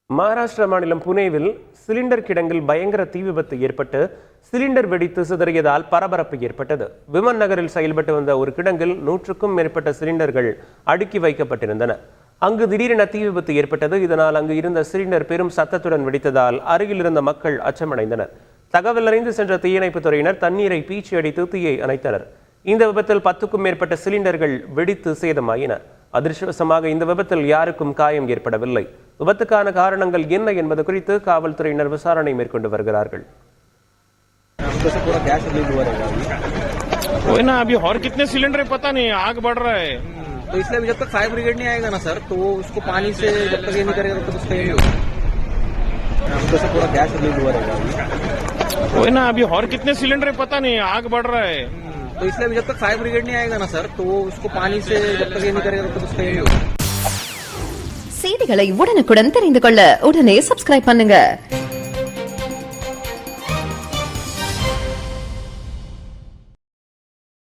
மகாராஷ்டிரா மாநிலம் புனேவில் சிலிண்டர் கிடங்கில் பயங்கர தீ விபத்து ஏற்பட்டு சிலிண்டர் வெடித்து சிதறியதால் பரபரப்பு ஏற்பட்டது. விமன் நகரில் செயல்பட்டு வந்த ஒரு கிடங்கில் 100க்கும் மேற்பட்ட சிலிண்டர்கள் அடுக்கி வைக்கப்பட்டிருந்தன. அங்கு திடீரென தீ விபத்து ஏற்பட்டது. இதனால் அங்கு இருந்த சிலிண்டர் பெரும் சத்தத்துடன் வெடித்ததால் அருகில் இருந்த மக்கள் அச்சமடைந்தனர். தகவல் அறிந்து சென்ற தீயணைப்பு துறையினர் தண்ணீரை பீச்சி அடித்து தீயை அணைத்தனர். இந்த விபத்தில் 10க்கும் மேற்பட்ட சிலிண்டர்கள் வெடித்து சேதமாயின. அதிர்ஷ்டவசமாக இந்த விபத்தில் யாருக்கும் காயம் ஏற்படவில்லை. விபத்துக்கான காரணங்கள் என்ன என்பது குறித்து காவல்துறையினர் விசாரணை மேற்கொண்டு வருகிறார்கள். अभी और कितने सिलेंडर है पता नहीं, आग बढ़ रहा है तो इसलिए जब तक फायर ब्रिगेड नहीं आएगा ना सर, तो वो उसको पानी से जब तक ये नहीं करेगा तब तक उसका ये नहीं होगा. पूरा गैस रिलीज हुआ रहेगा. अभी और कितने सिलेंडर है पता नहीं, आग बढ़ रहा है तो इसलिए जब तक फायर ब्रिगेड नहीं आएगा ना सर, तो वो उसको पानी से जब तक ये नहीं करेगा तब तक उसका ये नहीं होगा. செய்திகளை உடனுக்குடன் தெரிந்து கொள்ள உடனே சப்ஸ்கிரைப் பண்ணுங்க.